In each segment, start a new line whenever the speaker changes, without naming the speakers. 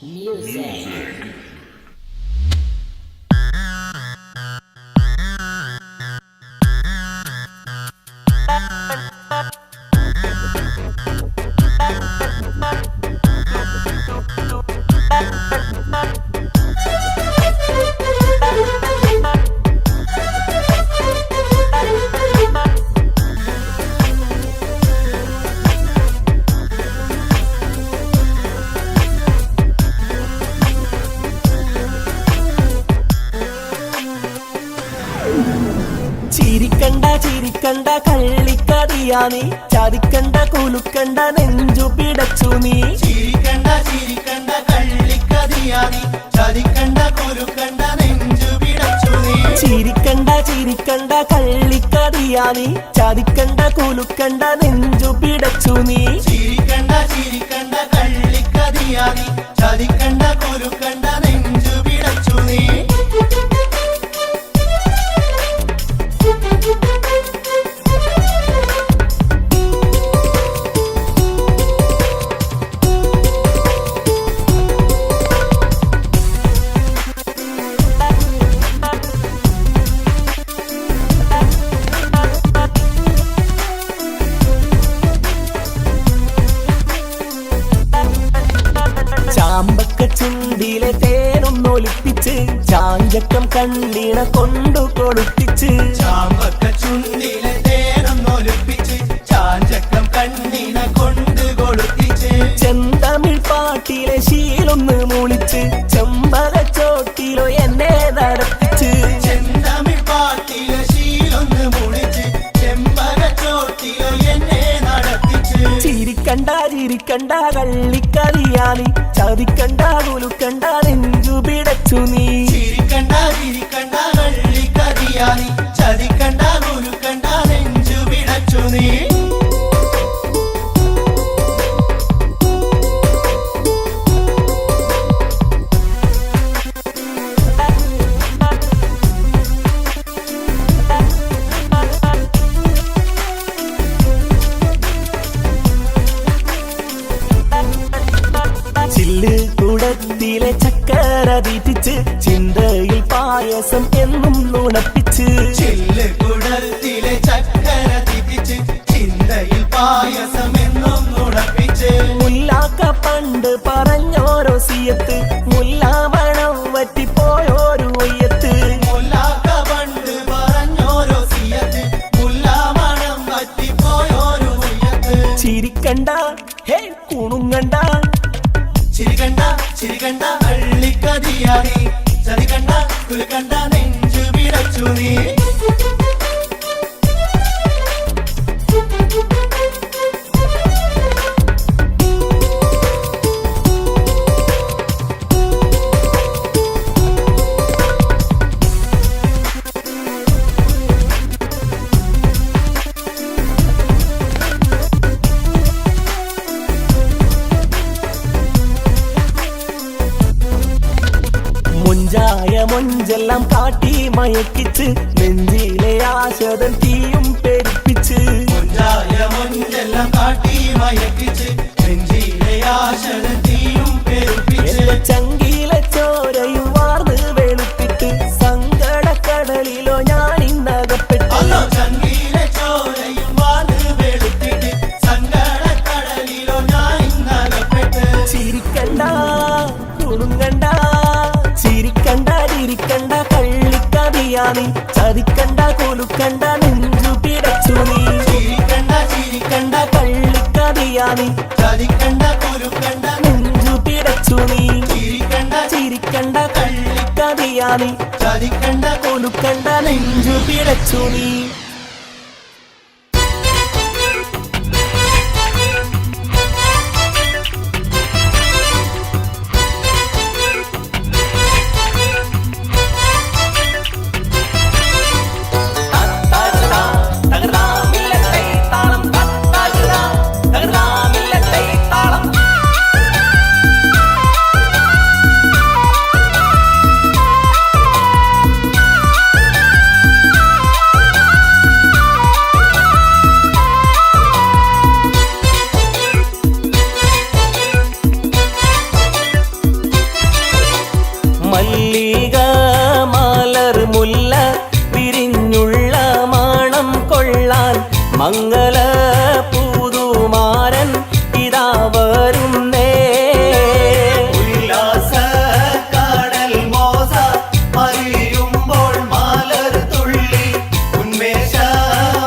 Music.
ചിരിക്കണ്ട ചിരിക്കണ്ട കള്ളിക്കറിയാ നീ, ചതിക്കണ്ട കുലുക്കണ്ട നെഞ്ചു പിടച്ചു നീ.
ചിരിക്കണ്ട ചിരിക്കണ്ട കള്ളിക്കറിയാ നീ, ചതിക്കണ്ട കുലുക്കണ്ട നെഞ്ചു പിടച്ചു നീ.
ചിരിക്കണ്ട ചിരിക്കണ്ട കള്ളിക്കറിയാ നീ, ചതിക്കണ്ട കുലുക്കണ്ട നെഞ്ചു പിടച്ചു നീ.
ചിരിക്കണ്ട ചിരിക്കണ്ട കള്ളിക്കറിയാ നീ, ചതിക്കണ്ട കുലുക്കണ്ട നെഞ്ചു പിടച്ചു നീ.
ചാമ്പക്ക ചുണ്ടിലെ തേനൊന്നൊലിപ്പിച്ച് ചാഞ്ചക്കം കണ്ണീണ കൊണ്ടു കൊടുപ്പിച്ച്.
ചാമ്പക്ക ചുണ്ടിലെ തേനൊന്നൊലിപ്പിച്ച് ചാഞ്ചക്കം കണ്ണീണ കൊണ്ട് കൊടുപ്പിച്ച്.
ചെന്തമിഴ് പാട്ടിലെ ശീലൊന്ന് മൂളിച്ച് ചെമ്പകച്ചോട്ടിലോ എന്നെ നടത്തിച്ച്.
ചെന്തമിഴ് പാട്ടിലെ ശീലൊന്ന് മുളിച്ച് ചെമ്പകച്ചോട്ടിലോ എന്നെ നടത്തിച്ച്.
ചിരിക്കണ്ട ചിരിക്കണ്ട കള്ളിക്കറിയാ നീ, ചതിക്കണ്ട കുലുക്കണ്ട നെഞ്ചു പിടച്ചു നീ.
ചിരിക്കണ്ട ചിരിക്കണ്ട കള്ളിക്കറിയാ നീ, ചതിക്കണ്ട കുലുക്കണ്ട നെഞ്ചു പിടച്ചു നീ.
ചില്ല് കുടത്തിലെ ചക്കര തീറ്റിച്ച് ചിന്തയിൽ പായസം എന്നും നുണപ്പിച്ച്.
ചില്ല് കുടത്തിലെ ചക്കര തിരിച്ച് ചിന്തയിൽ പായസം എന്നും നുണപ്പിച്ച്.
മുല്ലാക്ക പണ്ട് പറഞ്ഞോരോ സിയത്ത്, മുല്ലാമണം വറ്റിപ്പോയോരു ഒയ്യത്ത്.
മുല്ലാക്ക പണ്ട് പറഞ്ഞോരോ സിയത്ത്, മുല്ലാമണം വറ്റിപ്പോയോരു ഉയ്യത്ത്.
ചിരിക്കണ്ട ഹേ കുണുങ്ങണ്ട,
ചിരിക്കണ്ട ചിരിക്കണ്ട കള്ളിക്കറിയാ നീ, ചതിക്കണ്ട കുലുക്കണ്ട നെഞ്ചു പിടച്ചു നീ.
മുഞ്ചായ മൊഞ്ചെല്ലാം കാട്ടി മയക്കിച്ച് നെഞ്ചിലെ ആശതൻ തീയും പെരുപ്പിച്ച്.
മുഞ്ചായ മൊഞ്ചെല്ലാം കാട്ടി മയക്കിച്ച് നെഞ്ചിലെ ആശകൾ തീയും പെരുപ്പിച്ച്.
എന്റെ ചങ്കിലെ ചോരയും വാർന്ന് വെളുപ്പിട്ട് സങ്കടക്കടലിലോ ഞാൻ ഇന്നകപ്പെട്ട്.
അല്ലോ ചങ്കിലെ ചോരയും വാർന്ന് വെളുത്തിട്ട് സങ്കടക്കടലിലോ ഞാൻ ഇന്നകപ്പെട്ട്.
ചിരിക്കണ്ട കുണുങ്ങണ്ട, ചിരിക്കണ്ട ചിരിക്കണ്ട കള്ളിക്കറിയാ നീ, ചതിക്കണ്ട കുലുക്കണ്ട നെഞ്ചു പിടച്ചു നീ.
ചിരിക്കണ്ട ചിരിക്കണ്ട
കള്ളിക്കറിയാ നീ,
ചതിക്കണ്ട കുലുക്കണ്ട
നെഞ്ചു പിടച്ചു നീ.
ചിരിക്കണ്ട
ചിരിക്കണ്ട കള്ളിക്കറിയാ നീ,
ചതിക്കണ്ട
കുലുക്കണ്ട നെഞ്ചു പിടച്ചു നീ. മല്ലിക മലർ മുല്ല വിരിഞ്ഞുള്ള മണം കൊള്ളാൻ മംഗല പുതുമാരൻ ഇതാ വരുന്നേ
ഉല്ലാസ കാടൽ മോസ അറിയുമ്പോൾ മാലർ തുള്ളി ഉന്മേഷ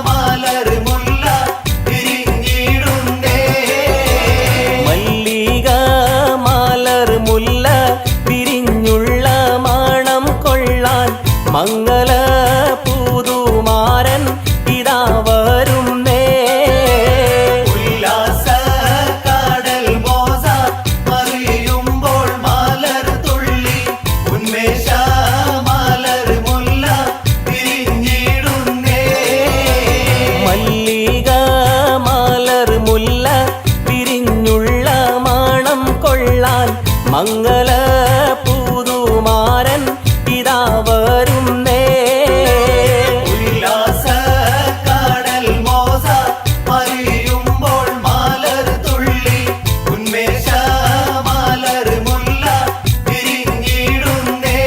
മാലർ മുല്ല വിരിഞ്ഞിടുന്നേ
മല്ലിക മലർ മുല്ല വിരിഞ്ഞുള്ള മണം കൊള്ളാൻ മംഗല പുതുമാരൻ ഇതാ വരുന്നേ
ഉല്ലാസ കാടൽ മോസ അറിയുമ്പോൾ മാലർ തുള്ളി ഉന്മേഷ മാലർ മുല്ല വിരിഞ്ഞിടുന്നേ
മല്ലിക മലർ മുല്ല വിരിഞ്ഞുള്ള മണം കൊള്ളാൻ മംഗല പുതുമാരൻ ഇതാ വരുന്നേ
ഉല്ലാസ കാടൽ മോസ അറിയുമ്പോൾ മാലർ തുള്ളി ഉന്മേഷ മാലർ മുല്ല വിരിഞ്ഞിടുന്നേ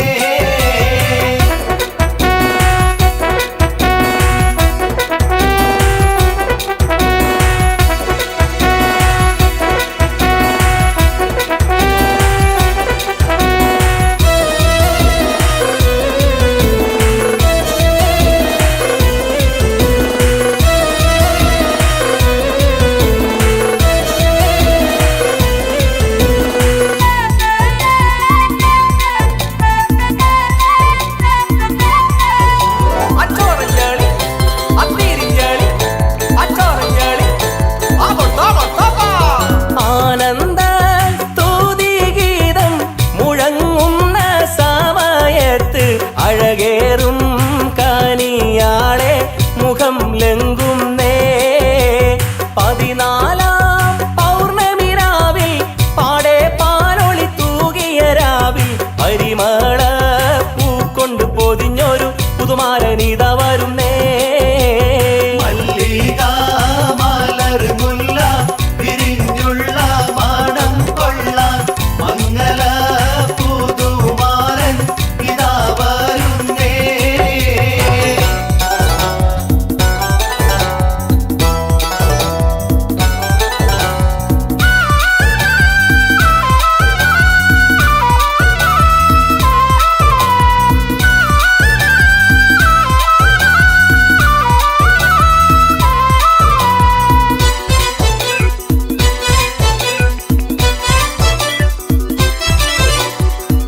അച്ചോറഞ്ഞാളി അത്തീരിഞ്ഞാളി അച്ചോറഞ്ഞാളി ആനന്ദ സ്തുതിഗീതം മുഴങ്ങുന്ന സമയത്ത് അഴകേറും കനിയാളെ മുഖം ലംഘുന്നേ 14 പൗർണമി രാവിൽ പാടെ പാലൊളി തൂകിയ രാവിൽ പരിമള പൂക്കൊണ്ട് പൊതിഞ്ഞൊരു പുതുമാരനിത വരുന്നേ
മല്ലിക മാലർ മുല്ല വിരിഞ്ഞുള്ള മണം കൊള്ളാൻ മംഗല പുതുമാരൻ ഇതാ വരുന്നേ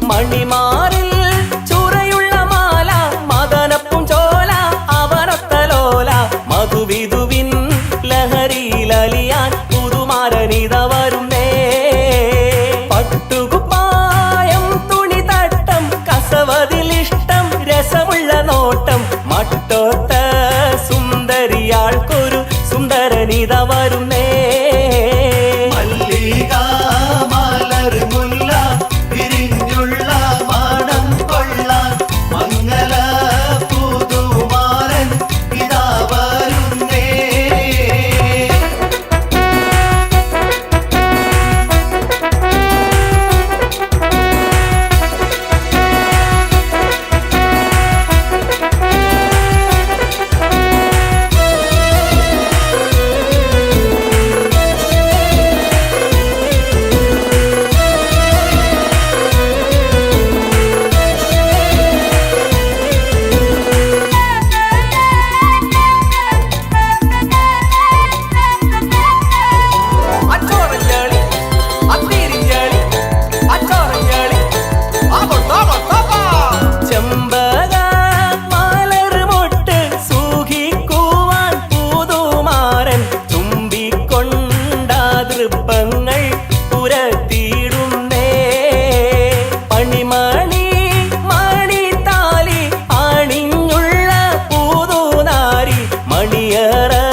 മണിമാറിൽ ചുരയുള്ള മാല മദനപ്പും ചോല അവനത്തലോല മധുവിധുവിൻ ലഹരിയിലലിയാൻ പുതുമാരനിത വരുന്നേ പട്ടുകുപ്പായം തുണി തട്ടം കസവതിലിഷ്ടം രസമുള്ള നോട്ടം മട്ടോത്ത സുന്ദരിയാൾക്കൊരു സുന്ദരനിത വരുന്നേ
മല്ലിക മാലർ മുല്ല വിരിഞ്ഞുള്ള മണം കൊള്ളാൻ മംഗല പുതുമാരൻ ഇതാ വരുന്നേ
അച്ചോറഞ്ഞാളി അത്തീരിഞ്ഞാളി അച്ചോറഞ്ഞാളി ചെമ്പക മലർ മൊട്ട് സൂഹിക്കുവാൻ പുതുമാരൻ തുമ്പിക്കൊണ്ട ദൃപ്പങ്ങൾ പുരത്തിയിടുന്നേ പണിമണി മണിത്താലി അണിഞ്ഞുള്ള പുതുനാരി മണിയറക്കാകം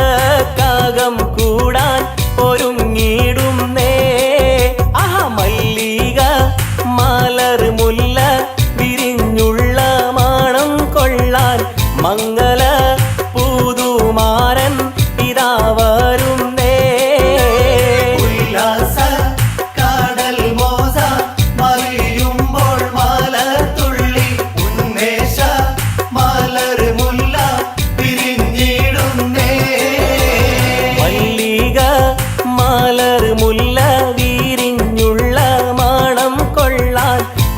കൂടാൻ ഒരുങ്ങിടുന്നേ മല്ലിക മലർ മുല്ല വിരിഞ്ഞുള്ള മണം കൊള്ളാൻ മംഗല പുതുമാരൻ ഇതാ വരുന്നേ
ഉല്ലാസ കാടൽ മോസ അറിയുമ്പോൾ മാലർ തുള്ളി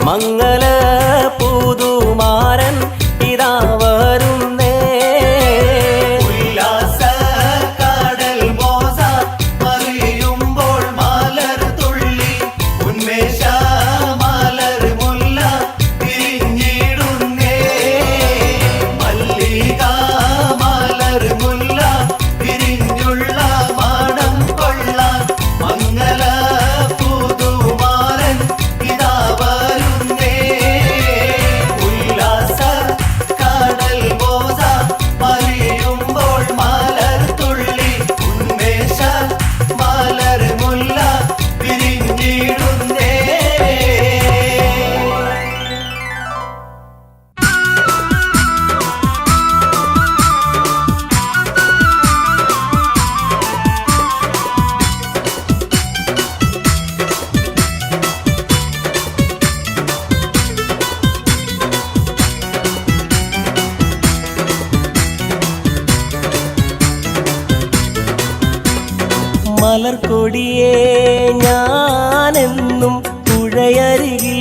മംഗല പുതുമാരൻ ഇതാ വരുന്നേ.
ഉല്ലാസ കടൽ മോസ മറിയുമ്പോൾ മലർ തുള്ളി ഉന്മേഷ മലർ മുല്ല വിരിഞ്ഞിടുന്നേ. മല്ലിക മലർ മുല്ല വിരിഞ്ഞുള്ള മണം കൊള്ളാൻ മംഗല പുതുമാരൻ ഇതാ വരുന്നേ. ഉല്ലാസ കടൽ മോസ മറിയുമ്പോൾ മലർ തുള്ളി ഉന്മേഷ മലർ മുല്ല വിരിഞ്ഞിടുന്നേ.
മലർക്കൊടിയേ ഞാനെന്നും പുഴയരികിൽ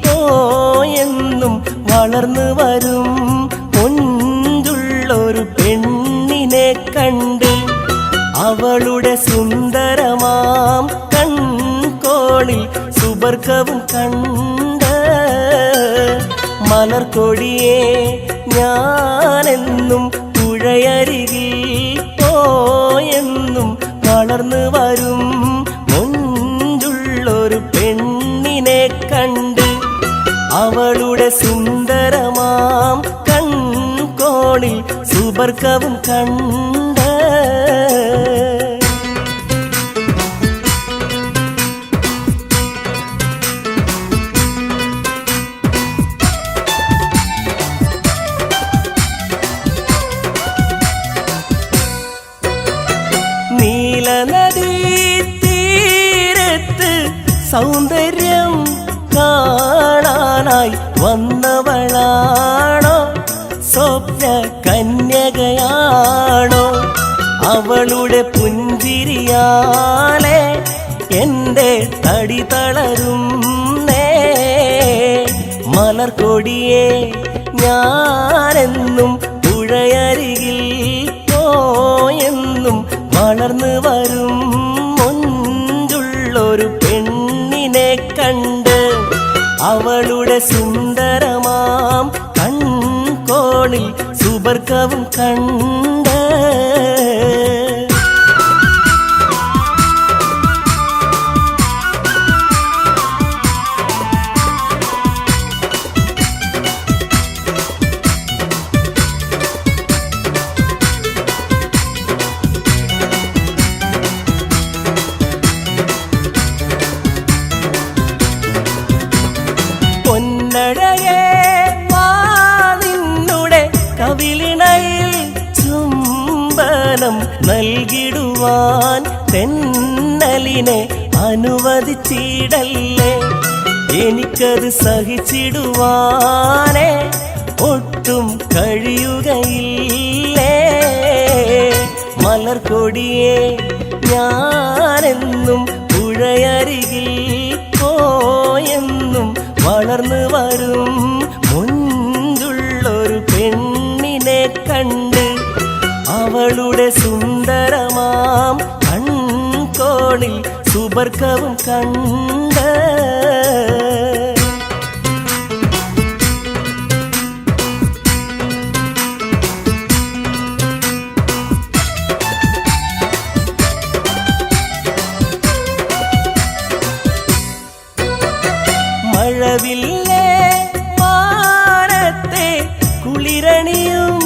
പോയെന്നും വളർന്നു വരും കൊഞ്ചുള്ളൊരു പെണ്ണിനെ കണ്ട് അവളുടെ സുന്ദരമാം കൺകോണിൽ സുബർക്കവും കണ്ട് മലർക്കൊടിയേ ഞാനെന്നും പുഴയരികിൽ പോയെന്നും വളർന്നു വരും മുഞ്ചുള്ളൊരു പെണ്ണിനെ കണ്ട് അവളുടെ സുന്ദരമാം കൺകോണിൽ സുബർക്കവും കണ്ട് നീലനദീ തീരത്ത് സൗന്ദര്യം കാണാനായി വന്നവളാണോ സ്വപ്ന കന്യകയാണോ അവളുടെ പുഞ്ചിരിയാലെ എൻ്റെ തടി തളരുന്നേ മലർക്കൊടിയേ ഞാനെന്നും പുഴയരികിൽ പോയെന്നും വളർന്നു വരും മുഞ്ചുള്ളൊരു പെണ്ണിനെ കണ്ട് അവളുടെ സുന്ദരമാം കൺകോണിൽ സുബർക്കവും കണ്ട് പൊന്നഴകേ വാ നിന്നുടെ കവിളിണയിൽ ചുംബനം നൽകിടുവാൻ തെന്നലിനെ അനുവദിച്ചിടല്ലേ എനിക്കത് സഹിച്ചിടുവാനേ ഒട്ടും കഴിയുകയില്ലേ മലർക്കൊടിയേ ഞാനെന്നും പുഴയരികിൽ പോയെന്നും വളർന്നു വരും മുഞ്ചുള്ളൊരു പെണ്ണിനെ കണ്ട് അവളുടെ സുന്ദരമാം കൺകോണിൽ സുബർക്കവും കണ്ട് മഴവില്ലേ മാനത്തെ കുളിരണിയും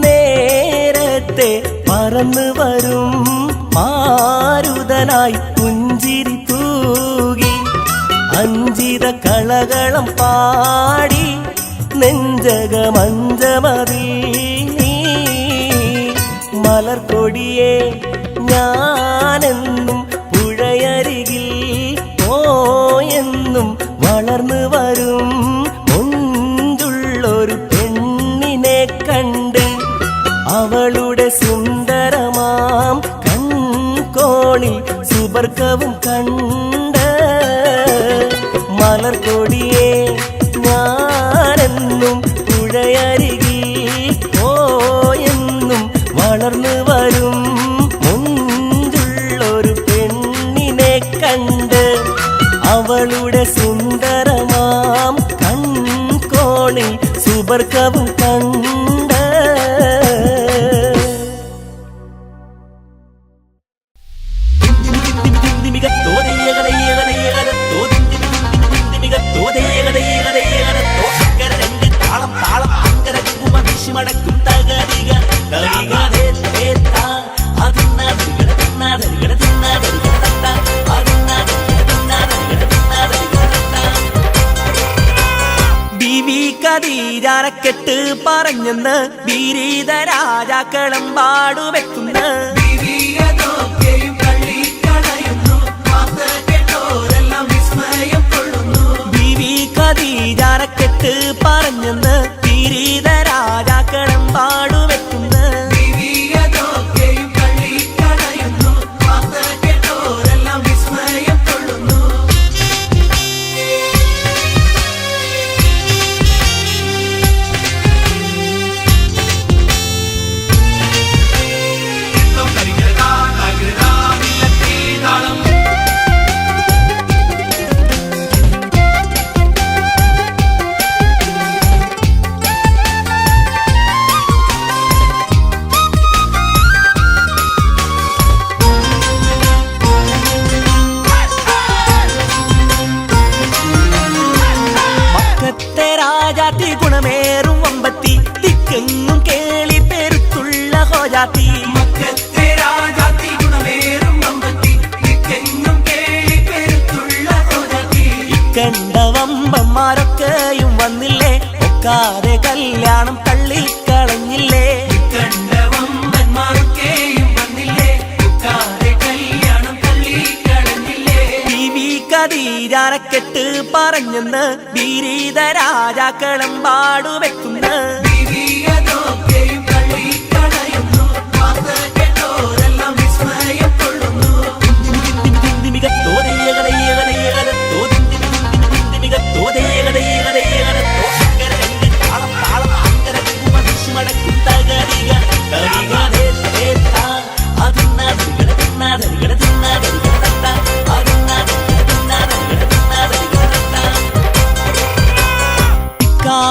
നേരത്തെ പറന്നു വരും മാരുതനായി പുഞ്ചിരി തൂകി അഞ്ചിത കളകളം പാടി നെഞ്ചകമഞ്ചമതിൽ നീ മലർക്കൊടിയേ ഞാനെന്നും പുഴയരികിൽ പോയെന്നും വളർന്നു വരും മുഞ്ചുള്ളൊരു പെണ്ണിനെ കണ്ട് അവളുടെ സുന്ദരമാം കൺകോണിൽ സുബർക്കവും കണ്ട് മലർക്കൊടിയേ സ്വർഗവും കണ്ട് ഖദീജാരക്കെട്ട് പറഞ്ഞെന്ന് ബിരീദ രാജാക്കളം പാടുവെക്കുന്ന ബീവി ഖദീജാരക്കെട്ട് പറഞ്ഞെന്ന് ബിരീദ രാജാക്കളം പാടുവെക്കുന്ന രാജാത്തി ഗുണമേറും വമ്പത്തി ദിക്കെങ്ങും കേളി പെരുത്തുള്ള ഹോജാത്തി ഇക്കണ്ട വമ്പന്മാരൊക്കെയും വന്നില്ലേ ഒക്കാതെ കല്യാണം തള്ളിക്കളഞ്ഞില്ലേ ഖദീജാരക്കെട്ട് പറഞ്ഞെന്ന് ബിരീദ രാജാക്കളം പാടുവെക്കുന്ന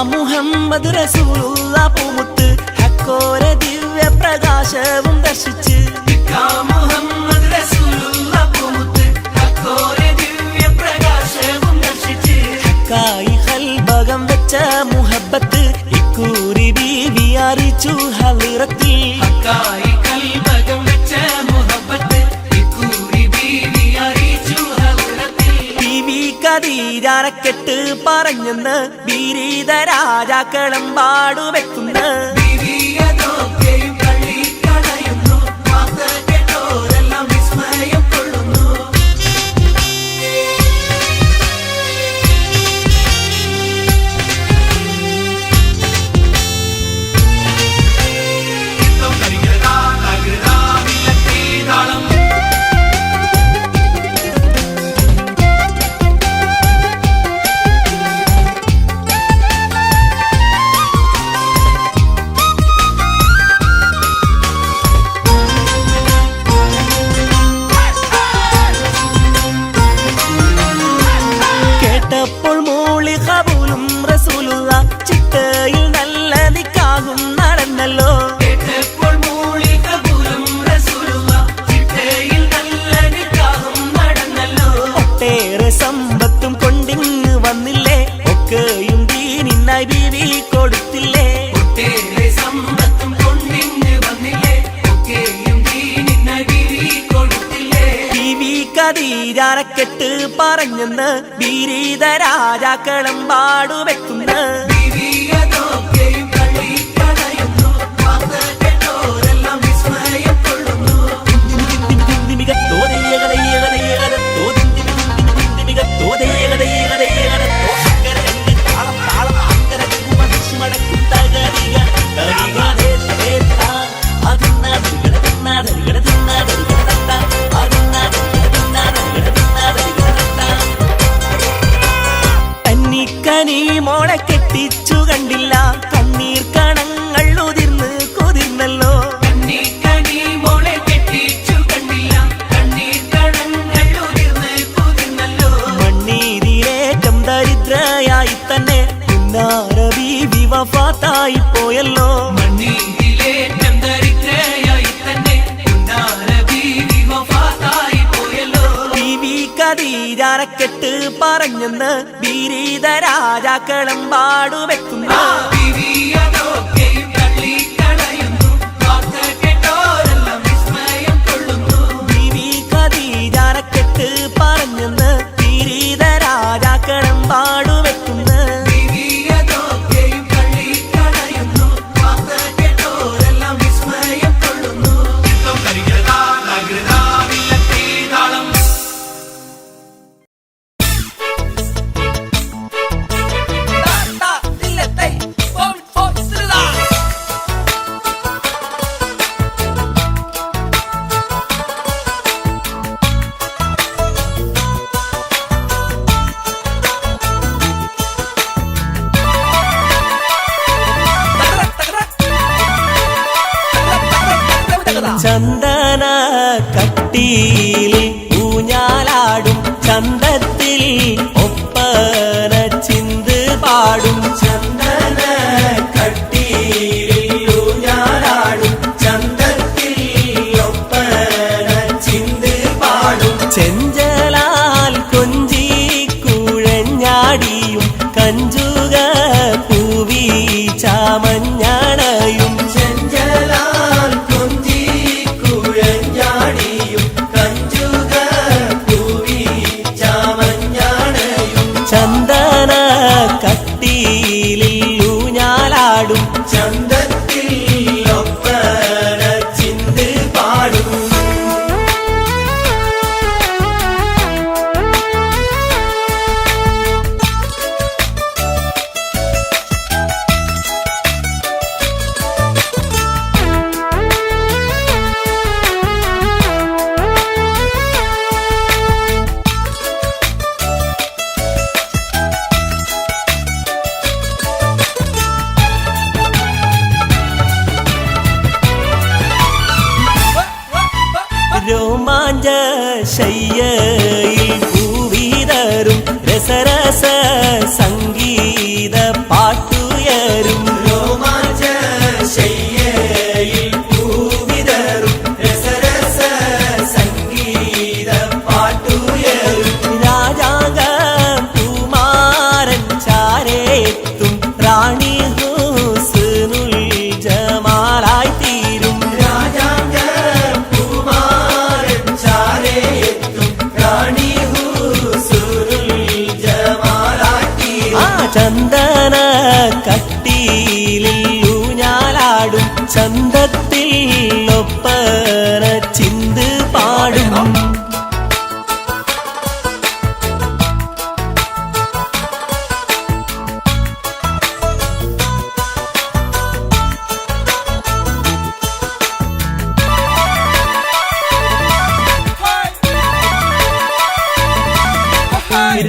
മുഹമ്മദ് റസൂലുള്ള പൂമുത്ത് ഹക്കോര ദിവ്യ പ്രകാശവും ദർശിച്ച് ഹക്കായി ഹൽബകം വെച്ച മുഹബത്ത് ഇക്കൂരി ബീവി അറിയിച്ചു ഹളിറത്തിൽ ഖദീജാരക്കെട്ട് പറഞ്ഞെന്ന് ബിരീദ രാജാക്കളം പാടുവെക്കുന്ന കേട്ടപ്പോൾ മൂളി ഖബൂലും റസൂലുള്ള ചിട്ടയിൽ നല്ല നിക്കാഹും നടന്നല്ലോ ഒട്ടേറെ സമ്പത്തും കൊണ്ടിങ് വന്നില്ലേ ഒക്കെയും ദീനിനായി ബീവി കൊടുത്തില്ലേ ബീവി ഖദീജാരക്കെട്ട് പറഞ്ഞെന്ന് ബിരീദ രാജാക്കളം പാടുവെക്കുന്ന കനി മോളെ കെട്ടിച്ചു കണ്ടില്ല കണ്ണീർ കണങ്ങൾ ഉതിർന്ന് കുതിർന്നല്ലോ മണ്ണീരിലേറ്റം ദരിദ്രയായി തന്നെ പുന്നാര ബീവി വഫാത്തായി പോയല്ലോ. ബീവി ഖദീജാരക്കെട്ട് പറഞ്ഞെന്ന് ബീരീത രാജാക്കളെമ്പാടു വെക്കുന്ന ബീവി ഖദീജാരക്കെട്ട് പറഞ്ഞെന്ന് ബീരീത രാജാക്കളെമ്പാടു വെക്കുന്ന ചന്ദന കട്ടിയിൽ ഊഞ്ഞാലാടും ചന്തത്തിൽ ഒപ്പന ചിന്ത് പാടും. ചന്ദന കട്ടിയിൽ ഊഞ്ഞാലാടും ചന്തത്തിൽ ഒപ്പന ചിന്ത് പാടും. ചെഞ്ചലാൽ കൊഞ്ചി കുഴഞ്ഞാടിയും കഞ്ചുക പൂവി ചാമഞ്ഞണയും. ചന്ദന കട്ടിയിൽ ഊഞ്ഞാലാടും ചന്തത്തിൽ ഒപ്പന ചിന്ത് പാടും. രോമാഞ്ച ശയ്യയിൽ പൂവിതരും രസരസ സംഗീത പാട്ടുയരും. രോമാഞ്ച ശയ്യയിൽ പൂവിതരും രസരസ സംഗീത പാട്ടുയരും. രാജാംഗ കുമാരൻ ചാരേത്തും റാണി ഹുസ്നുൽ ജമാലായി തീരും. ചന്ദന കട്ടിയിൽ ഊഞ്ഞാലാടും ചന്തത്തിൽ ഒപ്പന ചിന്ത് പാടും.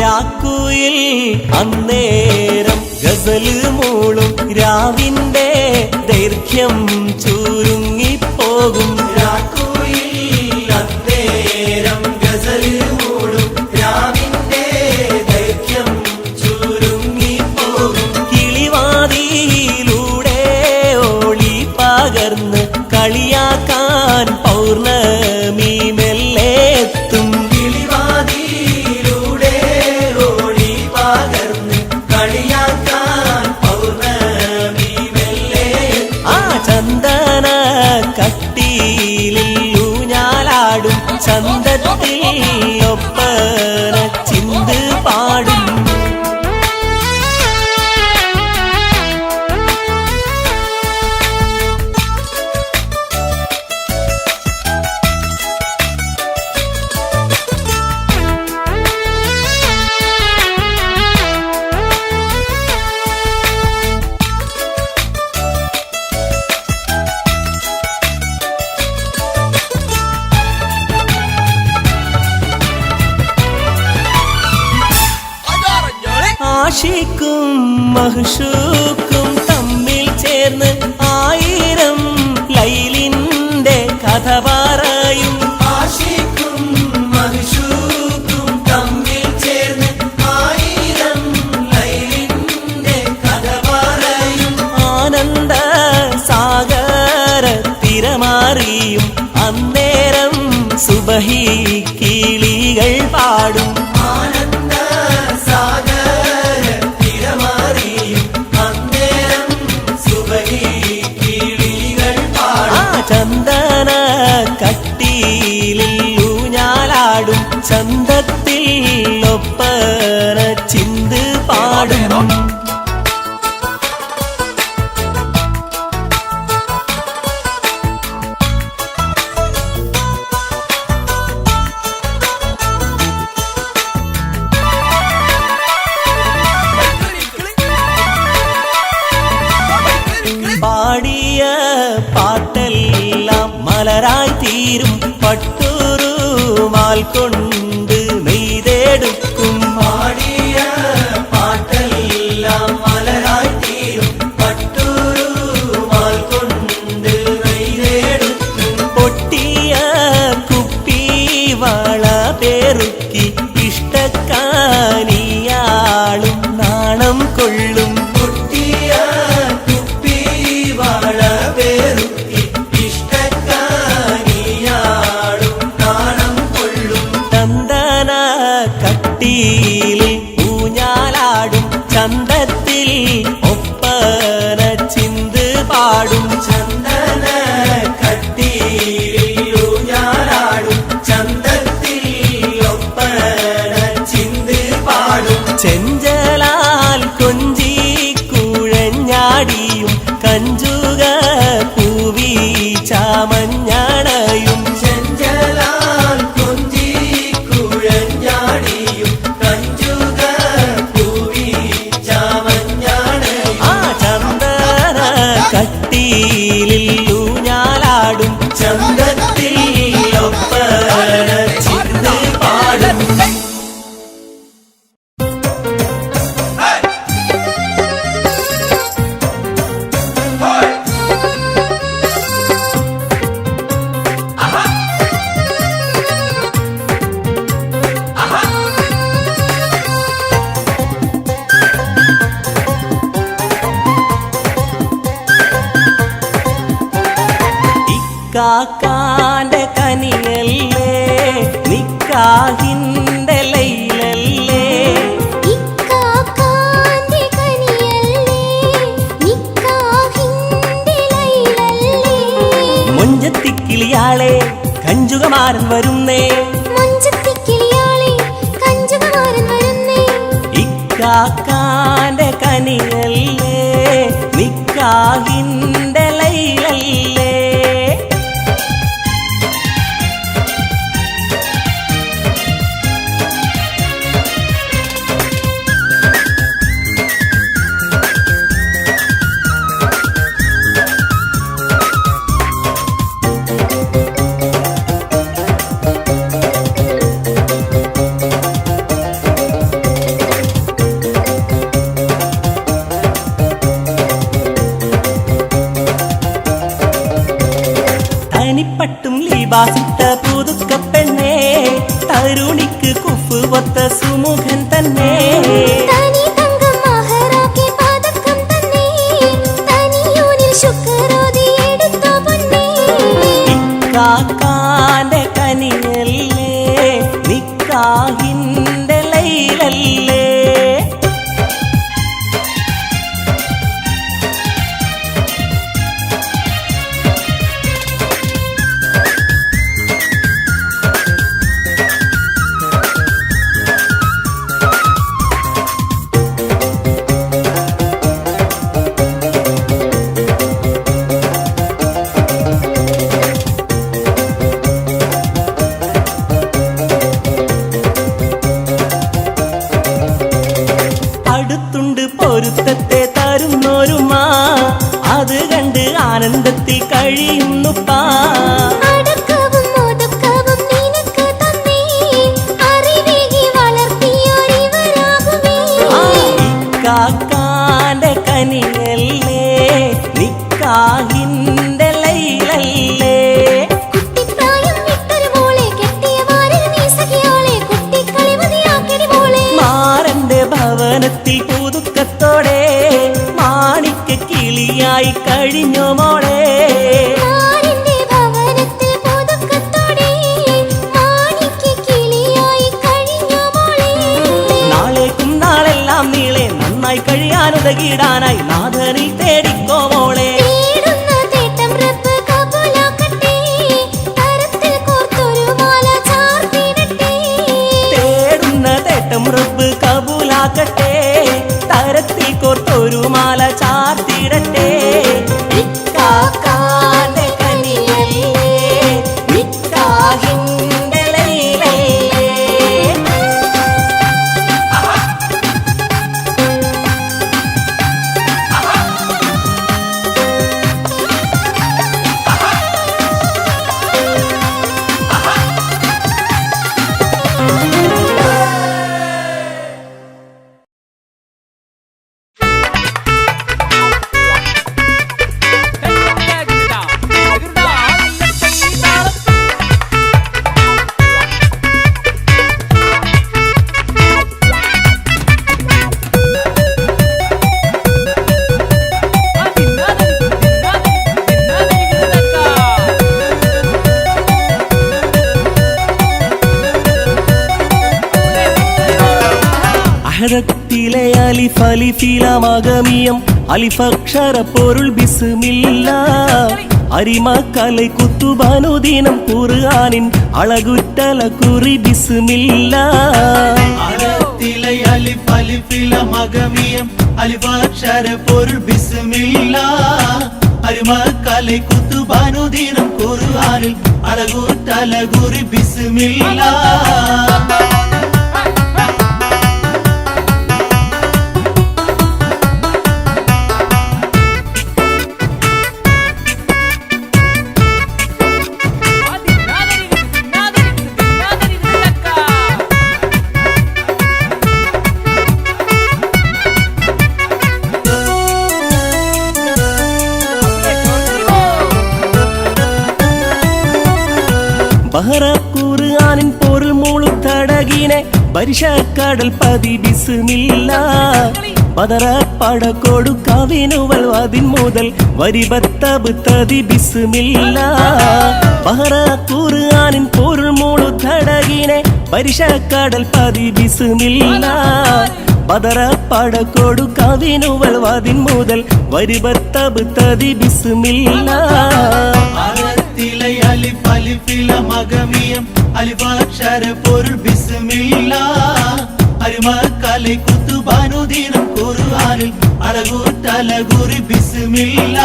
രാക്കുയിൽ അന്നേരം ഗസല് മൂളും രാവിന്റെ ദൈർഘ്യം ചുരുങ്ങിപ്പോകും. രാക്കുയിൽ അന്നേരം ഗസല് മൂളും രാവിന്റെ ദൈർഘ്യം ചുരുങ്ങിപ്പോകും. കിളിവാതിയിലൂടെ ഓളി പകർന്ന് കളിയാക്കാൻ പൗർണമി മെല്ലെത്തും. ചന്ദന കട്ടിയിൽ ഊഞ്ഞാലാടും ചന്തത്തിൽ ഒപ്പന ചിന്ത് പാടും. ആശിക്കും മഹ്ശൂക്കും തമ്മിൽ ചേർന്ന് ആയിരം ലൈലിന്റെ കഥ പറയും. ആശിക്കും മഹ്ശൂക്കും തമ്മിൽ ചേർന്ന് ആയിരം ലൈലിന്റെ കഥ സുബഹി കിളികൾ പാടും
ആനന്ദ സാഗര തിരമാറിയും അന്നേരം സുബഹി കിളികൾ പാടും
ചന്ദന കട്ടിലിൽ ഊഞ്ഞാലാടും ചന്തത്തിൽ ഒപ്പന ചിന്ത് പാടും പാടിയ പാട്ടെല്ലാം മലരായി തീരും പട്ടുറുമാൽ കൊണ്ട് നെയ്തെടുക്കും
പാടിയ പാട്ടെല്ലാം മലരായി തീരും പട്ടുറുമാൽ കൊണ്ട് നെയ്തെടുക്കും
പൊട്ടിയ കുപ്പി വള പേറുക്കി ഇഷ്ടക്കാനിയാളും നാണം കൊള്ളും
പൊട്ടിയ കുപ്പി വള പേറുക്കി ഇഷ്ടക്കാരിയാടും നാണം കൊള്ളും
ചന്ദന കട്ടിയിൽ ഊഞ്ഞാലാടും ചന്തത്തിൽ ഒപ്പന ചിന്ത് പാടും
ചന്ദന കട്ടിയിൽ ഊഞ്ഞാലാടും ചന്തത്തിൽ ഒപ്പന ചിന്ത് പാടും
ചെഞ്ചലാൽ കൊഞ്ചി കുഴഞ്ഞാടിയും കഞ്ചുക പൂവി ചാമഞ്ഞാണയും
ചെഞ്ചലാൽ കൊഞ്ചി കുഴഞ്ഞാടിയും കഞ്ചുക പൂവി ചാമഞ്ഞാണയും
ചന്ദന കട്ടിലിൽ ഊഞ്ഞാലാടും
ചന്തത്തിൽ ഒപ്പന ചിന്ത് പാടും
ഇക്കാക്കാന്റെ കനിയല്ലേ നിക്കാഹിന്റെ ലൈലല്ലേ
ഇക്കാക്കാന്റെ കനിയല്ലേ നിക്കാഹിന്റെ ലൈലല്ലേ
മൊഞ്ചത്തിക്കിളിയാളെ കഞ്ചുകമാരൻ വരുന്നേ
മഞ്ചത്തിക്കിളിയാളെ കഞ്ചുകമാരൻ വരുന്നേ
ഇക്കാക്കാന്റെ കനിയല്ലേ നിക്കാഹിന്റെ ലൈലല്ലേ തനിപ്പട്ടും ലീബാസിട്ട പുതുക്ക പെണ്ണേ തരുണിക്ക് കുഫ് ഒത്ത സുമുഖൻ തന്നെ
തനി തങ്കം മഹറാക്കി പതക്കം തന്നെ തനിയൂനിൽ ശുക്രോതി എടുത്തോ പൊന്നേ
ഇക്കാക്കാന്റെ കനിയല്ലേ നിക്കാഹിന്റെ ലൈലല്ലേ അടുത്തുണ്ട് പൊരുത്തത്തെ തരുന്നോരുമാ അത് കണ്ട് ആനന്ദത്തിൽ കഴിയുന്നുപ്പാ
അടക്കവും ഒതുക്കവും നിനക്ക് തന്നേ അറിവേകി വളർത്തിയോരിവരാകുമേ
ഇക്കാക്കാന്റെ കനിയല്ലേ നിക്കാഹിന്റെ ലൈലല്ലേ
കുട്ടിപ്രായം വിട്ടൊരു മോളെ കെട്ടിയ മാറിൽ നീ സഖിയോളെ കുട്ടിക്കളി മതിയാക്കിടി മോളെ
മാറന്റെ ഭവനത്തിൽ പുതുക്കത്തോടെ മാണിക്ക കിളിയായി കഴിഞ്ഞോ മോളെ
മാറിന്റെ ഭവനത്തിൽ പുതുക്കത്തോടെ
കഴിയാനുതകിടാനായി നാഥനിൽ തേടിക്കോ മോളെ.
തേടുന്ന തേട്ടം റബ്ബ് കബൂലാക്കട്ടെ, കരത്തിൽ കോർത്തൊരു മാല ചാർത്തിയിടട്ടെ.
തേടുന്ന തേട്ടം റബ്ബ് കബൂലാക്കട്ടെ, തരത്തിൽ കോർത്തൊരു മാല ചാർത്തിയിടട്ടെ. ഇക്കാക്കാന്റെ കനിയല്ലേ, നിക്കാഹിന്റെ ലൈലല്ലേ. അഹദത്തിലെ അലിഫ് അലിഫിലമഗമിയം അലിഫക്ഷര പൊരുൾ ബിസ്മില്ല. അരിമക്കலை കുത്തുബാനുദീനം ഖുർആനിൻ അളകുറ്റല കുറി ബിസ്മില്ല.
അറത്തിലെ അലിഫ് അലിഫിലമഗമിയം അലിഫക്ഷര പൊരുൾ ബിസ്മില്ല. അരിമക്കலை കുത്തുബാനുദീനം ഖുർആനിൽ അളകുറ്റല കുറി ബിസ്മില്ല.
ബഹറ ഖുർആനിൻ പൊരുൾ മുളുത്തടകിനെ പരിശക്കടൽ പതി ബിസ്മില്ല. ബദറ പടകൊടു കവിനുവൽ അതിൻ മുതൽ വരിബത്തബ് തതി ബിസ്മില്ല. ബഹറ ഖുർആനിൻ പൊരുൾ മുളുത്തടകിനെ പരിശക്കടൽ പതി ബിസ്മില്ല. ബദറ പടകൊടു കവിനുവൽ അതിൻ മുതൽ വരിബത്തബ് തതി ബിസ്മില്ല.
അറത്തിലെ അലിഫ് അലിഫിലമഗമിയം അലിഫക്ഷര പൊരുൾ ബിസ്മില്ല. അരിമക്കலை കുത്തുബാനുദീനം ഖുർആനിൽ അളകുറ്റല കുറി ബിസ്മില്ല.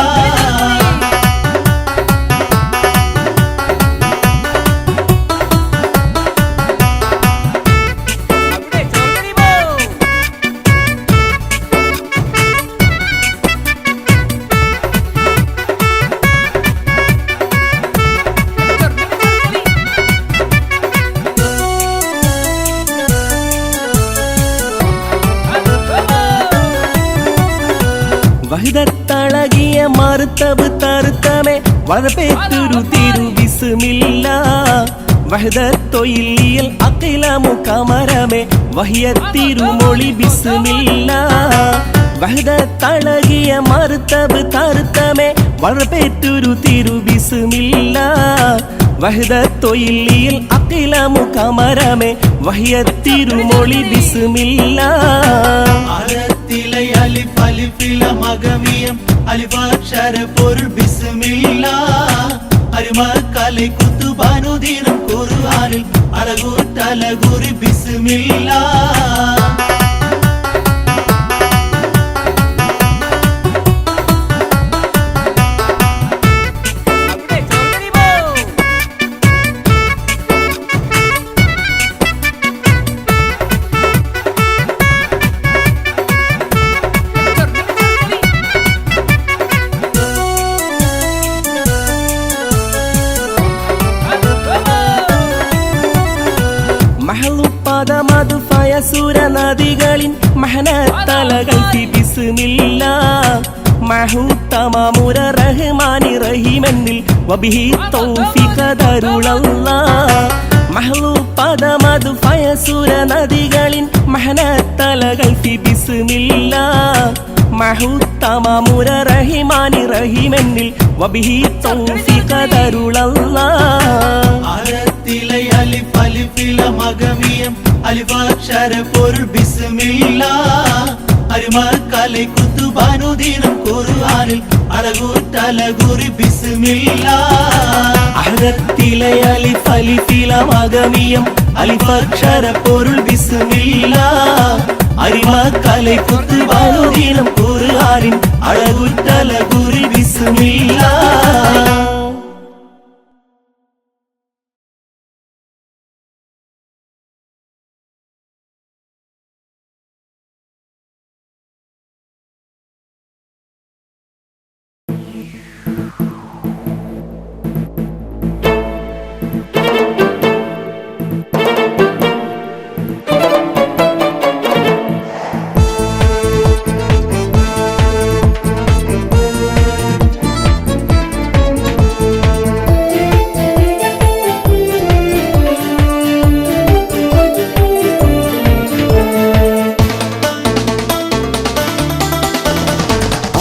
വഹിദത്തളകിയ മറുത്തബ് തറുത്തമേ വളപേത്തൊരു തിരു ബിസ്മില്ല. വഹദത്തൊയിലിയൽ അഖിലമു കമരമേ വഹിയത്തിരുമൊളി ബിസ്മില്ല. വഹദത്തളകിയ മറുത്തബ് തറുത്തമേ വളപേത്തൊരു തിരു ബിസ്മില്ല. വഹദത്തൊയിലിയൽ അഖിലമു കമരമേ വഹിയത്തിരുമൊളി ബിസ്മില്ല.
അറത്തിലെ അലിഫ് അലിഫിലമഗമിയം അലിഫക്ഷര പൊരുൾ ബിസ്മില്ല. അരിമക്കலை കുത്തുബാനുദീനം ഖുർആനിൽ അളകുറ്റല കുറി ബിസ്മില്ല.
മഹലുപ്പദമതു ഫയസുര നദികളിൻ മഹനത്തലകൾ ബിസ്മില്ല. മഹുത്തമമുര റഹ്മാനി റഹീമെന്നിൽ വബിഹി തൗഫീഖ ദരുളല്ലാഹ്. മഹലുപ്പദമതു ഫയസുര നദികളിൻ മഹനത്തലകൾ ബിസ്മില്ല. മഹുത്തമമുര റഹ്മാനി റഹീമെന്നിൽ വബിഹി തൗഫീഖ ദരുളല്ലാഹ്.
അറത്തിലെ അലിഫ് അലിഫിലമഗമിയം അലിഫക്ഷര പൊരുൾ ബിസ്മില്ല. അരുമക്കലെ കുത്തുബാനുദീനം ഖുർആനിൽ അഴകൂറ്റലകുറി ബിസ്മില്ലാ
അഹദത്തിലെ അലിഫ് അലിഫിലമഗമിയം അലിഫക്ഷര പൊരുൾ ബിസ്മില്ലാ അരിമക്കലെ കുത്തുബാനുദീനം ഖുർആനിൽ അഴകൂറ്റലകുറി ബിസ്മില്ലാ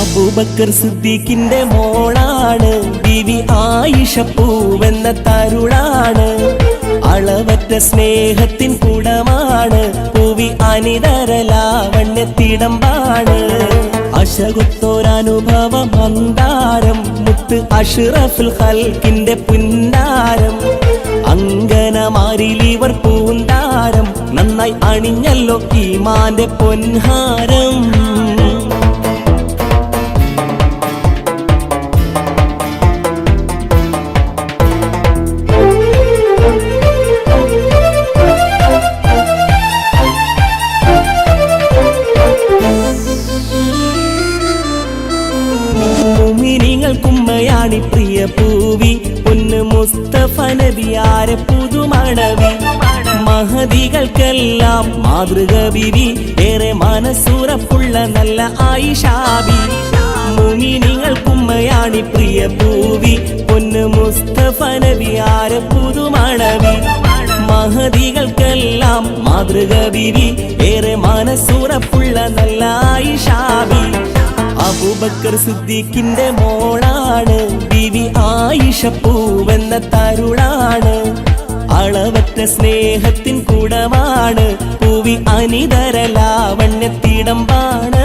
അബൂബക്കർ സിദ്ദീഖിന്റെ മോളാണ് ബീവി ആയിഷ പൂവെന്ന തരുളാണ് അളവറ്റ സ്നേഹത്തിൻ കുടമാണ് പൂവി അനിതരലാവണ്യത്തിടമ്പാണ് അശകുത്തോരനുഭവ മന്ദാരം മുത്ത് അഷ്റഫുൽ ഖൽക്കിന്റെ പുന്നാരം അങ്കനമാരിലിവർ പൂന്താരം നന്നായി അണിഞ്ഞല്ലോ ഈമാന്റെ പൊൻഹാരം കുമ്മയാണി പ്രിയ പൂവി പൊന്ന് മുസ്തഫ നബിയാരെ പുതുമണവി മഹദികൾക്കെല്ലാം മാതൃക ബിവി ഏറെ മനസ്സുറപ്പുള്ള നല്ല ആയിഷാബി മുമിനിങ്ങൾ കുമ്മയാണി പ്രിയ പൂവി പൊന്ന് മുസ്തഫ നബിയാരെ പുതുമണവി മഹദികൾക്കെല്ലാം മാതൃക ബിവി ഏറെ മനസ്സുറപ്പുള്ള നല്ല ആയിഷാബി അബൂബക്കർ സിദ്ദീഖിന്റെ മോളാണ് ബീവി ആയിഷ പൂവെന്ന തരുളാണ് അളവറ്റ സ്നേഹത്തിൻ കുടമാണ് പൂവി അനിതരലാവണ്യത്തിടമ്പാണ്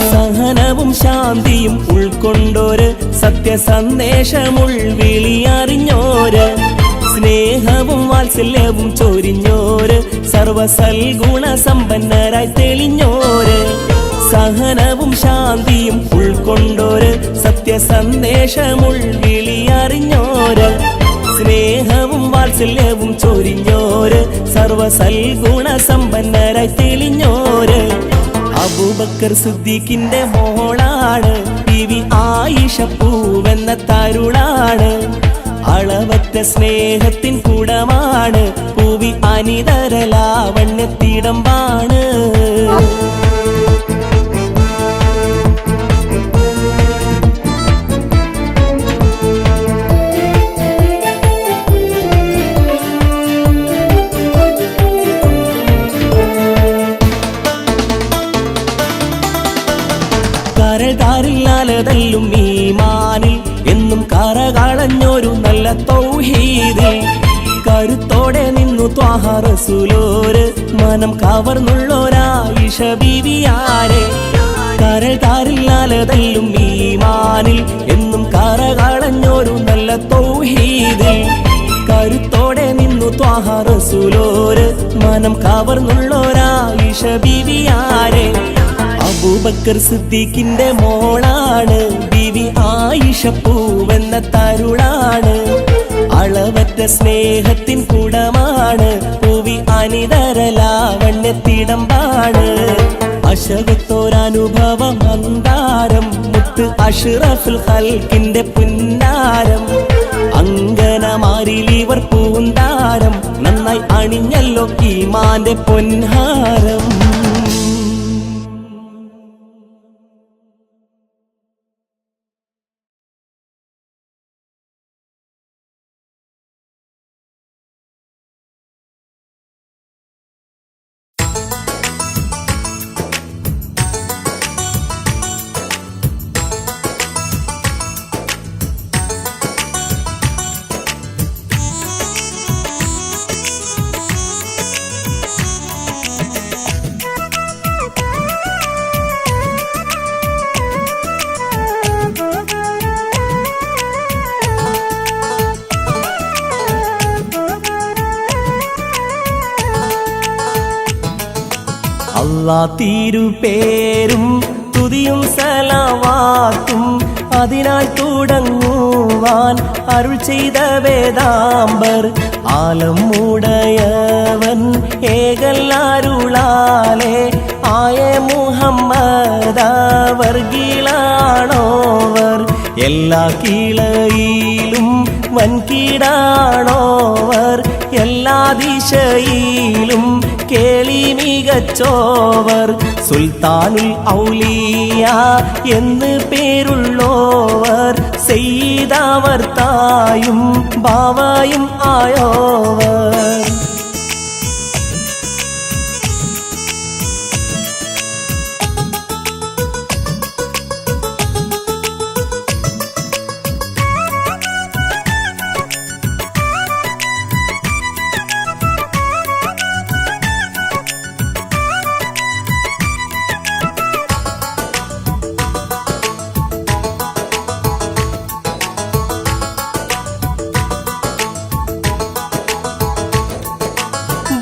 സഹനവും ശാന്തിയും ഉൾക്കൊണ്ടോര് സത്യസന്ദേശമുൾവിളിയറിഞ്ഞോര് സ്നേഹവും വാത്സല്യവും ചൊരിഞ്ഞോര് സർവസൽഗുണ സമ്പന്നരായി തെളിഞ്ഞോര് സഹനവും ശാന്തിയും ഉൾക്കൊണ്ടോര് സത്യസന്ദേശമുൾവിളിയറിഞ്ഞോര് സ്നേഹവും വാത്സല്യവും ചൊരിഞ്ഞോര് സർവസൽഗുണ സമ്പന്നരായി തെളിഞ്ഞോര് അബൂബക്കർ സിദ്ദീഖിന്റെ മോളാണ് ബീവി ആയിഷ പൂവെന്ന തരുളാണ് അളവറ്റ സ്നേഹത്തിൻ കുടമാണ് പൂവി അനിതരലാവണ്യത്തിടമ്പാണ് കരകാരില്ലാലതല്ലും ഈമാനിൽ എന്നും കരകളഞ്ഞൊരു നല്ല തൗഹീദിൽ കരുത്തോടെ നിന്നു ത്വാഹ റസൂലോര് മനം കവർന്നുള്ളൊരായിഷ ബീവിയാരെ കരകാരില്ലാലതല്ലും ഈമാനിൽ എന്നും കരകളഞ്ഞൊരു നല്ല തൗഹീദിൽ കരുത്തോടെ നിന്നു ത്വാഹ റസൂലോര് മനം കവർന്നുള്ളൊരായിഷ ബീവിയാരെ അബൂബക്കർ സിദ്ദീഖിന്റെ മോളാണ് ബീവി ആയിഷ പൂവെന്ന തരുളാണ് അളവറ്റ സ്നേഹത്തിൻ കുടമാണ് പൂവി അനിതരലാവണ്യത്തിടമ്പാണ് അശകത്തോരനുഭവ മന്ദാരം മുത്ത് അഷ്റഫുൽ ഖൽക്കിന്റെ പുന്നാരം അങ്കനമാരിലിവർ പൂന്താരം നന്നായി അണിഞ്ഞല്ലോ ഈമാന്റെ പൊൻഹാരം അല്ലാ തിരുപേരും തുതിയും സലവാത്തും അതിനായി തുടങ്ങുവാൻ അരുൾ ചെയ്ത വേദാംബർ ആലം ഉടയവൻ ഏകല്ലാരുളാലെ ആയ മുഹമ്മദവർ കീഴാണോവർ എല്ലാ കീഴയിലും വൻകീടാണോവർ എല്ലാ ദിശയിലും കേളി മികച്ചോവർ സുൽത്താനുൽ ഔലിയ എന്ന് പേരുള്ളോവർ സെയ്ദാവർ തായും ബാവയും ആയോവർ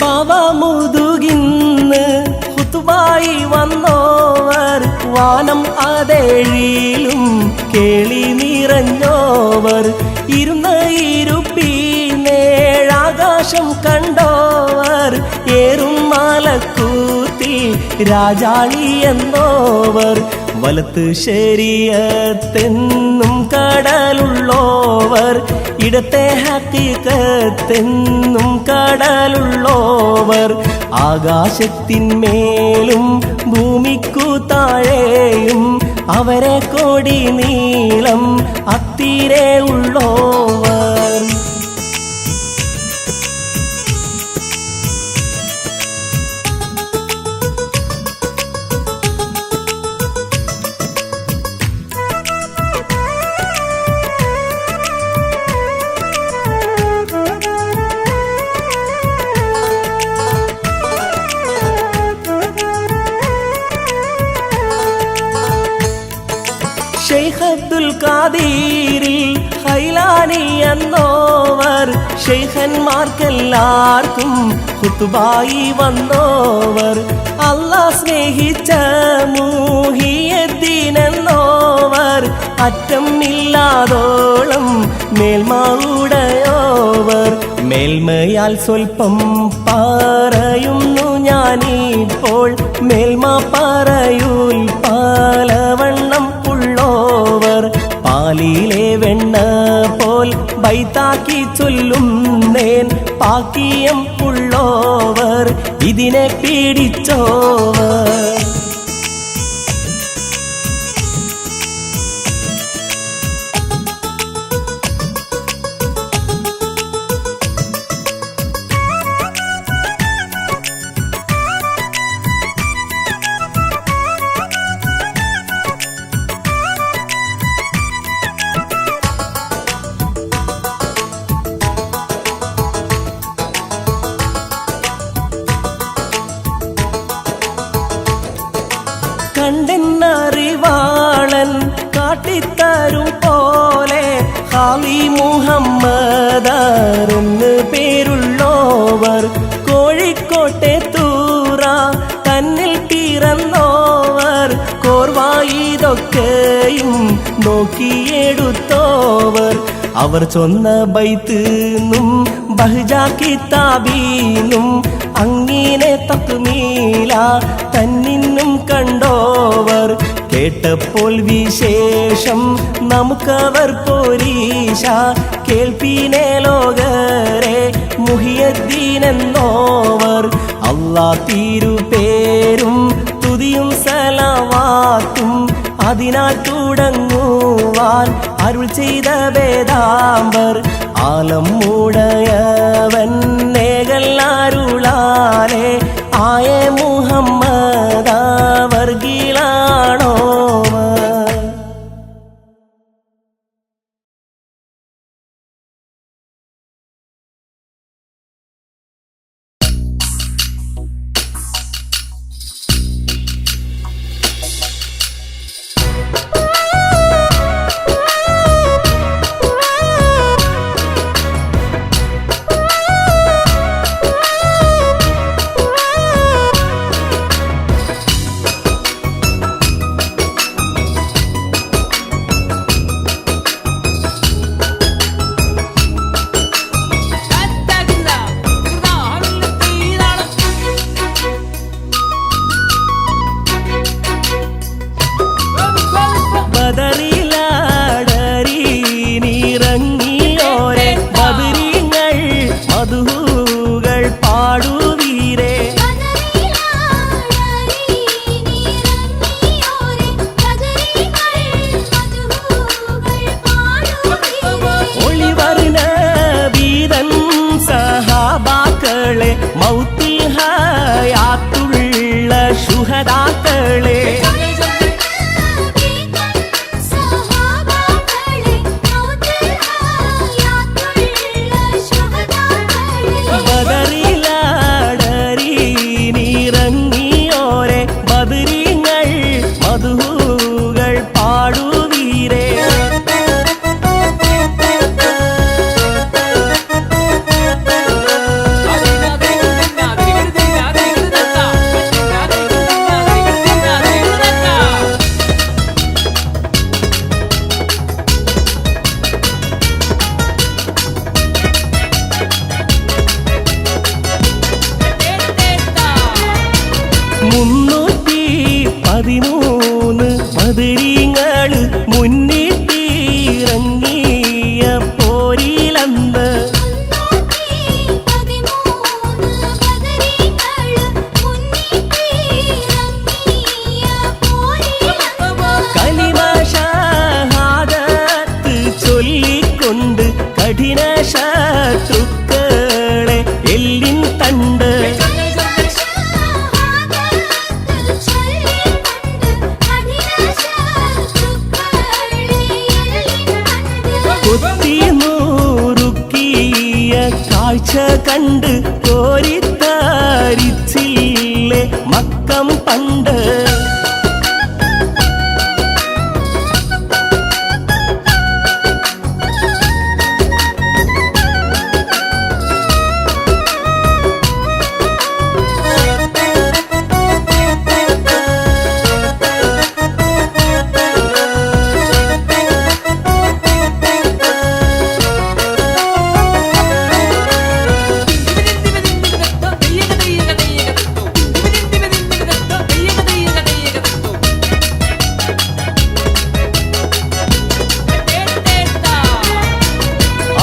ബാവ മുതുകിന്ന് ഹുതുബായി വന്നോവർ വാനം അതേഴിലും കേളി നിറഞ്ഞോവർ ഇരുന്ന ഇരുപ്പിനേഴാകാശം കണ്ടോവർ ഏറും മലക്കൂത്തിൽ രാജാളി എന്നോവർ വലത്ത് ശരീഅത്തെന്നും കടലുള്ളോവർ ഇടത്തെ ഹഖീഖത്തെന്നും കടലുള്ളോവർ ആകാശത്തിന്മേലും ഭൂമിക്കു താഴെയും അവരെ കോടി നീളം അത്തിരെ ഉള്ളോവർ ഷെയ്ഖ് അബ്ദുൽ ഖാദിരിൽ ഹൈലാനി എന്നോവർ ഷെയ്ഖന്മാർക്കെല്ലാവർക്കും ഖുതുബായി വന്നോവർ അല്ലാഹ് സ്നേഹിച്ച മുഹിയുദ്ദീൻ എന്നോവർ അറ്റം ഇല്ലാതോളം മേൽമ ഉടയോവർ മേൽമയാൽ സ്വൽപ്പം പറയുന്നു ഞാനിപ്പോൾ മേൽമ പറയൂൽ പലവണ്ണം ഉള്ളോവർ പാലിലെ വെണ്ണ പോൽ ബൈത്താക്കി ചൊല്ലുന്നേൻ പാക്കിയം ഉള്ളോവർ ഇതിനെ പീഡിച്ചോവർ കണ്ടെന്നറിവാളൻ കാട്ടിത്തരും പോലെ ഖാലി മുഹമ്മദർ എന്ന് പേരുള്ളോവർ കോഴിക്കോട്ടെ തൂറ തന്നിൽ പിറന്നോവർ കോർവായിതൊക്കെയും നോക്കിയെടുത്തോവർ അവർ ചൊന്ന ബൈത്തുന്നും ബഹ്ജ കിതാബീന്നും അങ്ങിനെ തക്മീല തന്നിന്നും കണ്ടോവർ കേട്ടപ്പോൾ വിശേഷം നമുക്കവർ പോരീശ കേൾപ്പിനെ ലോകരെ മുഹിയുദ്ദീൻ എന്നോവർ അല്ലാ തിരുപേരും തുതിയും സലവാത്തും അതിനാൽ തുടങ്ങുവാൻ അരുൾ ചെയ്ത വേദാംബർ ആലം ഉടയവൻ ഏകല്ലാരുളാലെ ആയ മുഹമ്മദവർ കീഴാണോവർ കാഴ്ച കണ്ട് കോരിത്താരിച്ചില്ലേ മക്കം പണ്ട്.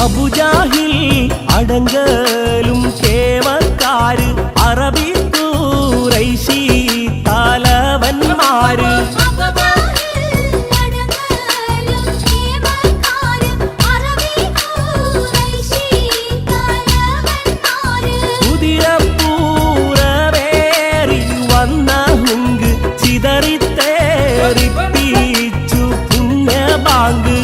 അബുജാഹിൽ അടങ്കലും കേവക്കാര് അറബി ഖുറൈശി തലവന്മാര്. കുതിരപ്പൂരവേറി വന്ന ഹുങ്ക് ചിതറിത്തേറിപ്പിച്ചു പുണ്യബാങ്ക്.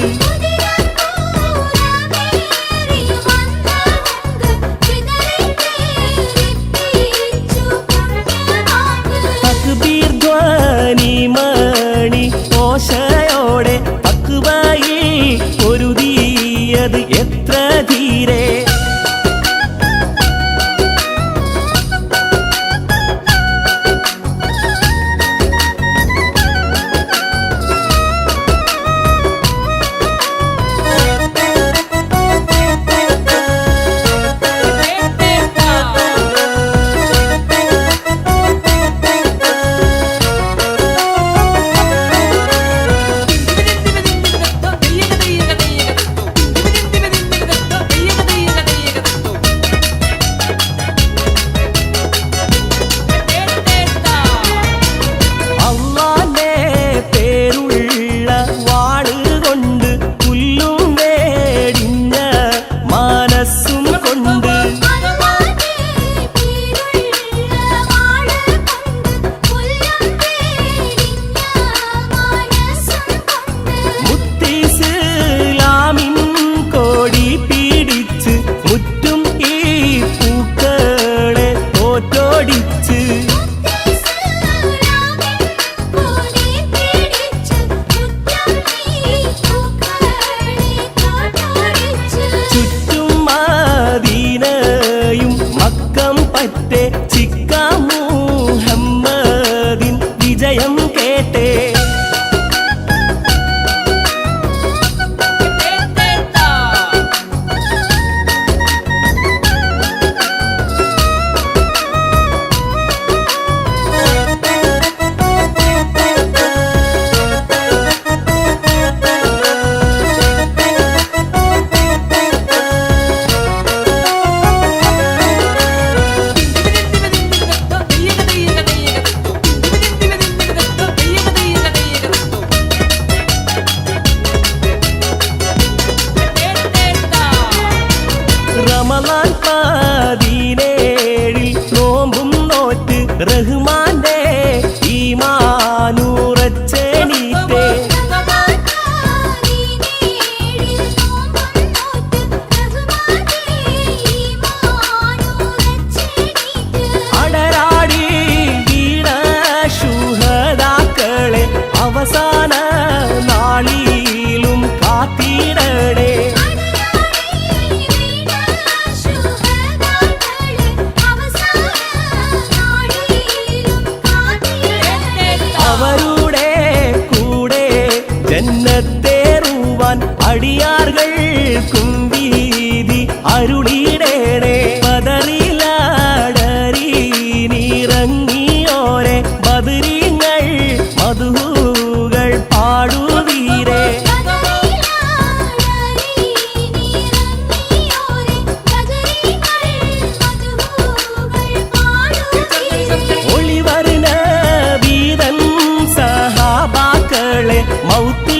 മണി ഓശയോടെ പക്വയിൽ പൊരുതിയത് എത്ര ധീരെ. വിജയം കേട്ടേ. റമളാൻ 17 നോമ്പും നോറ്റ് റഹ്മാന്റെ ഈമാനുറച്ചെണീറ്റേ. അടരാടി വീണ ശുഹദാക്കളെ അവസാന നാളിലും കാത്തിടണേ. അവരുടെ കൂടെ ജന്നത്തേറുവാൻ അടിയാർകൾക്കും വീതി അരുളിടേണേ. ബദറിലാടറി നിറങ്ങിയോരെ ബദരീങ്ങൾ മധുകൾ പാടുവീരേ. ഒളിവർണ്ണ വീരൻ സഹാബാക്കളെ മൗത്ത്